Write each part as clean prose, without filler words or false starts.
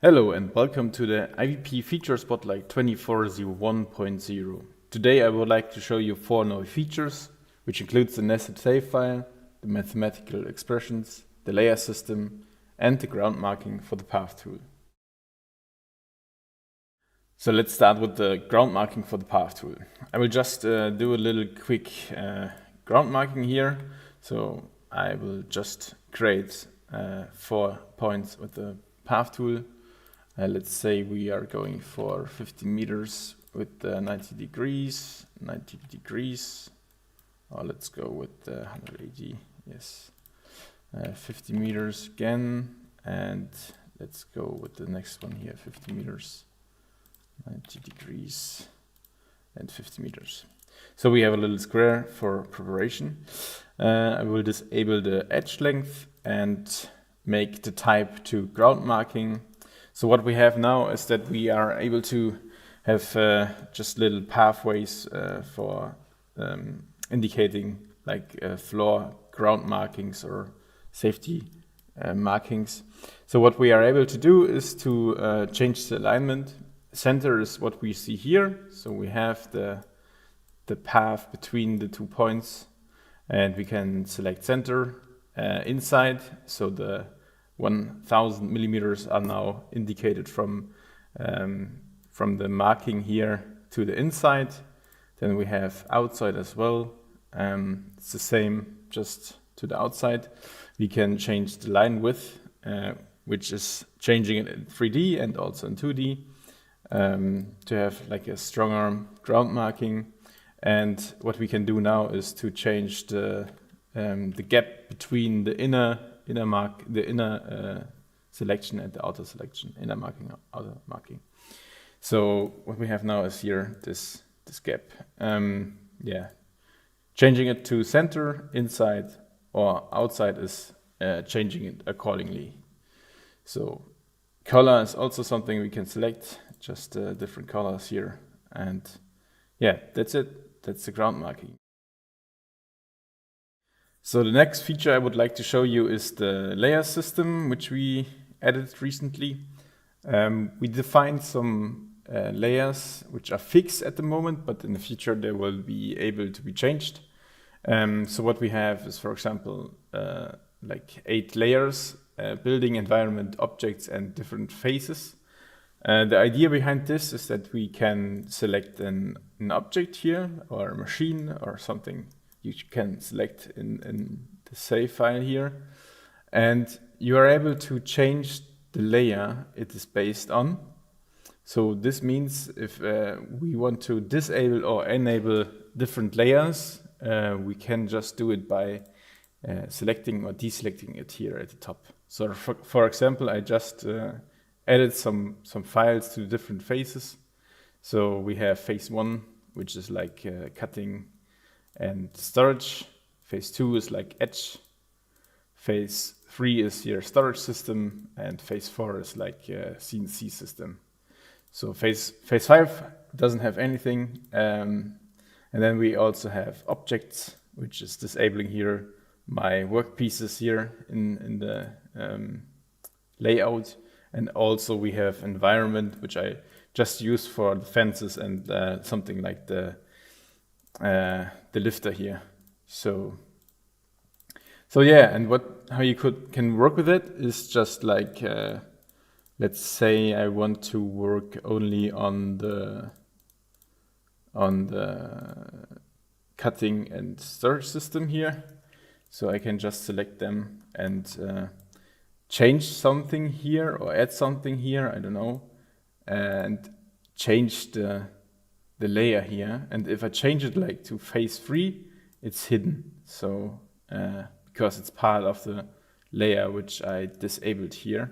Hello and welcome to the iVP Feature Spotlight 2401.0. Today I would like to show you 4 new features, which includes the nested save file, the mathematical expressions, the layer system, and the ground marking for the path tool. So let's start with the ground marking for the path tool. I will just do a little quick ground marking here. So I will just create 4 points with the path tool. Let's say we are going for 50 meters with 90 degrees, or let's go with 180, yes. 50 meters again, and let's go with the next one here, 50 meters, 90 degrees, and 50 meters. So we have a little square for preparation. I will disable the edge length and make the type to ground marking. So what we have now is that we are able to have just little pathways for indicating like floor ground markings or safety markings. So what we are able to do is to change the alignment. Center is what we see here. So we have the path between the 2 points, and we can select center inside. So the 1000 millimeters are now indicated from the marking here to the inside. Then we have outside as well. It's the same, just to the outside. We can change the line width, which is changing it in 3D and also in 2D to have like a stronger ground marking. And what we can do now is to change the gap between the inner selection and the outer selection, inner marking, outer marking. So what we have now is here this gap. Changing it to center, inside, or outside is changing it accordingly. So color is also something we can select, just different colors here. And yeah, that's it. That's the ground marking. So the next feature I would like to show you is the layer system, which we added recently. We defined some layers which are fixed at the moment, but in the future they will be able to be changed. So what we have is, for example, like 8 layers, building, environment, objects, and different phases. The idea behind this is that we can select an object here, or a machine, or something you can select in the save file here. And you are able to change the layer it is based on. So this means if we want to disable or enable different layers, we can just do it by selecting or deselecting it here at the top. So for example, I just added some files to the different phases. So we have phase 1, which is like cutting and storage. Phase 2 is like edge. Phase 3 is your storage system, and phase 4 is like CNC system. So phase 5 doesn't have anything. And then we also have objects, which is disabling here my work pieces here in the layout. And also we have environment, which I just use for the fences and something like the lifter here. So yeah, and how you can work with it is just like let's say I want to work only on the cutting and storage system here. So I can just select them and change something here or add something here, I don't know, and change the layer here. And if I change it like to phase 3, it's hidden. So because it's part of the layer which I disabled here.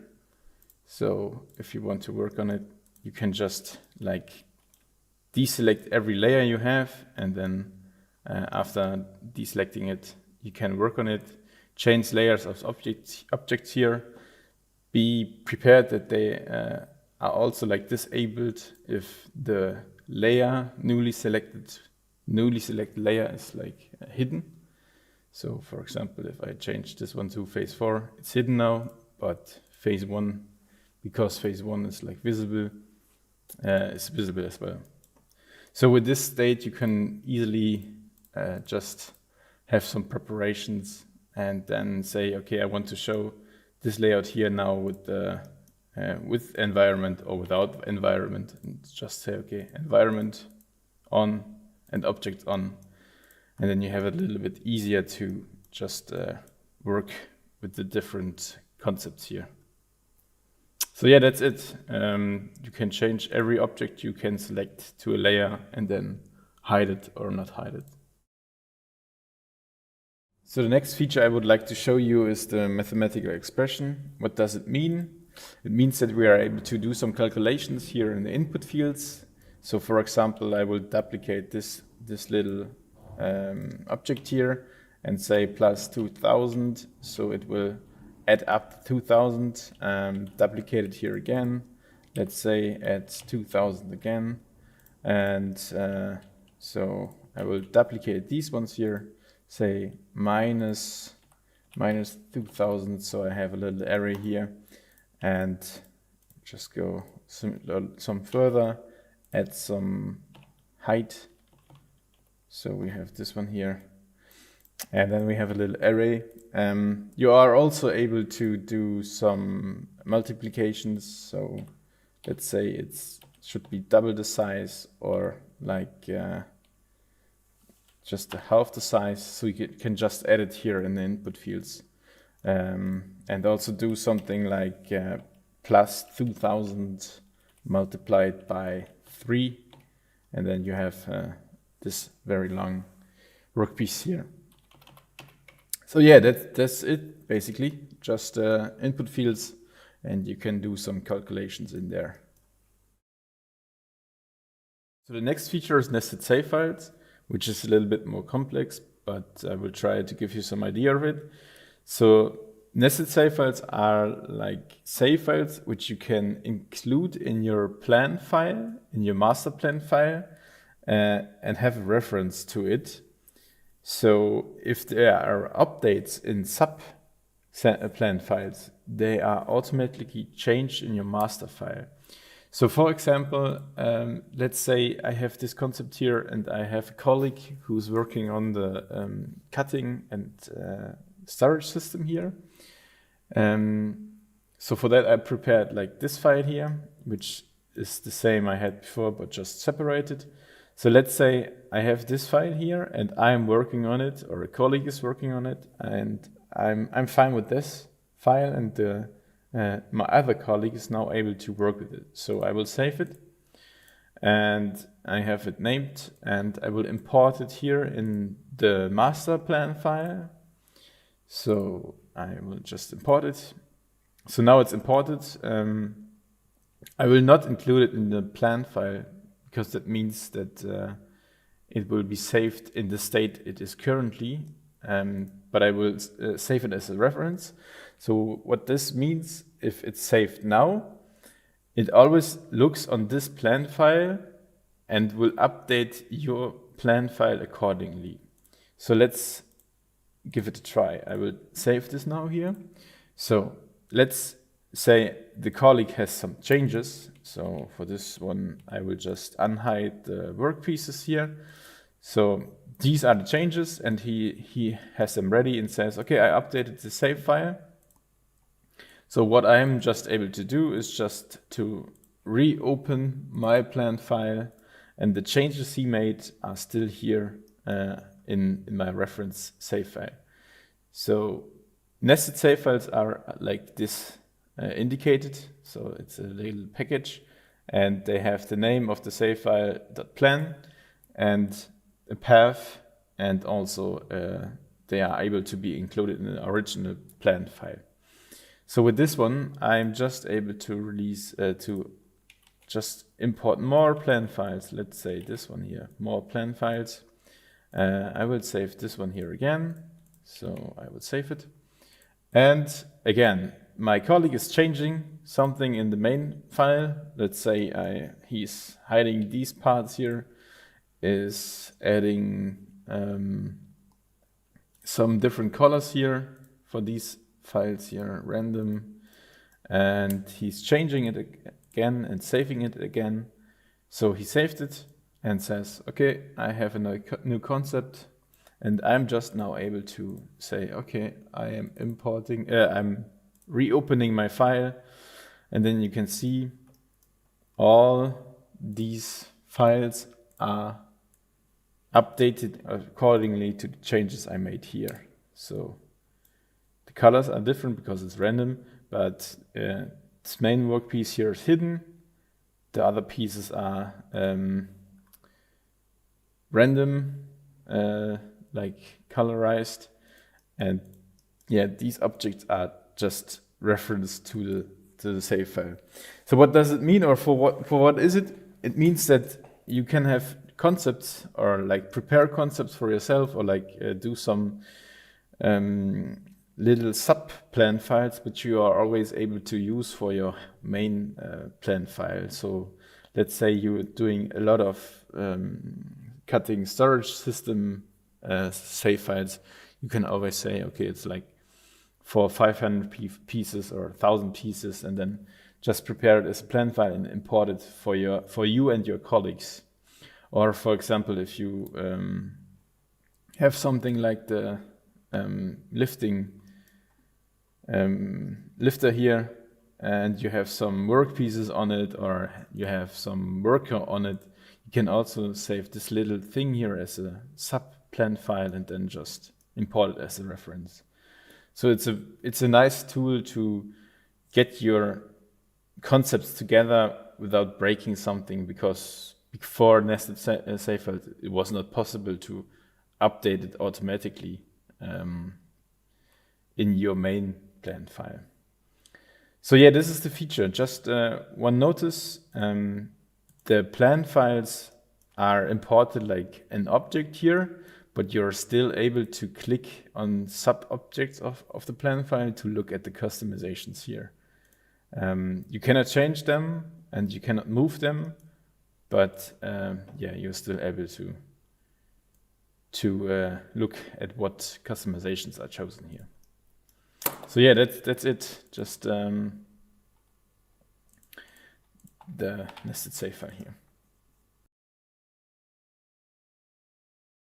So if you want to work on it, you can just like deselect every layer you have, and then after deselecting it, you can work on it, change layers of objects here. Be prepared that they are also like disabled if the layer newly selected layer is like hidden. So for example, if I change this one to phase 4, it's hidden now, but phase 1 because phase 1 is like visible, is visible as well. So with this state, you can easily just have some preparations and then say, okay, I want to show this layout here now with the with environment or without environment, and just say, okay, environment on and object on, and then you have it a little bit easier to just work with the different concepts here. So yeah, that's it. You can change every object you can select to a layer and then hide it or not hide it. So the next feature I would like to show you is the mathematical expression. What does it mean? It means that we are able to do some calculations here in the input fields. So for example, I will duplicate this little object here and say plus 2000. So it will add up 2000, duplicate it here again. Let's say add 2000 again. And so I will duplicate these ones here, say minus 2000. So I have a little array here, and just go some further, add some height. So we have this one here, and then we have a little array. You are also able to do some multiplications. So let's say it should be double the size, or like just half the size. So you can just add it here in the input fields. And also do something like plus 2000 multiplied by 3, and then you have this very long workpiece here. So yeah, that's it basically, just input fields, and you can do some calculations in there. So the next feature is nested save files, which is a little bit more complex, but I will try to give you some idea of it. So nested save files are like save files which you can include in your plan file, in your master plan file, and have a reference to it. So if there are updates in sub plan files, they are automatically changed in your master file. So for example, let's say I have this concept here and I have a colleague who's working on the cutting and storage system here. So for that I prepared like this file here, which is the same I had before but just separated. So let's say I have this file here and I'm working on it, or a colleague is working on it, and I'm fine with this file, and my other colleague is now able to work with it. So I will save it, and I have it named, and I will import it here in the master plan file. So I will just import it. So now it's imported. I will not include it in the plan file, because that means that it will be saved in the state it is currently, but I will save it as a reference. So what this means, if it's saved now, it always looks on this plan file and will update your plan file accordingly. So let's give it a try. I will save this now here. So let's say the colleague has some changes. So for this one, I will just unhide the work pieces here. So these are the changes, and he has them ready and says, okay, I updated the save file. So what I'm just able to do is just to reopen my plan file, and the changes he made are still here in my reference save file. So nested save files are like this indicated. So it's a little package, and they have the name of the save file .plan and a path, and also they are able to be included in the original plan file. So with this one, I'm just able to release to just import more plan files. Let's say this one here, more plan files. I will save this one here again. So I will save it. And again, my colleague is changing something in the main file. Let's say he's hiding these parts here, is adding some different colors here for these files here, random, and he's changing it again and saving it again. So he saved it and says, okay, I have a new concept, and I'm just now able to say, okay, I am importing, I'm reopening my file, and then you can see all these files are updated accordingly to the changes I made here. So the colors are different because it's random, but this main work piece here is hidden. The other pieces are random, like colorized, and yeah, these objects are just referenced to the save file. So what does it mean, or for what is it? It means that you can have concepts, or like prepare concepts for yourself, or like do some little sub plan files which you are always able to use for your main plan file. So let's say you're doing a lot of cutting storage system save files. You can always say, okay, it's like for 500 pieces or 1,000 pieces, and then just prepare it as a plan file and import it for you and your colleagues. Or for example, if you have something like the lifter here, and you have some work pieces on it, or you have some worker on it, you can also save this little thing here as a sub plan file and then just import it as a reference. So it's a nice tool to get your concepts together without breaking something, because before nested save files, it was not possible to update it automatically in your main plan file. So yeah, this is the feature. Just one notice, the plan files are imported like an object here, but you're still able to click on sub-objects of the plan file to look at the customizations here. You cannot change them and you cannot move them, but yeah, you're still able to look at what customizations are chosen here. So yeah, that's it. Just the nested save file here.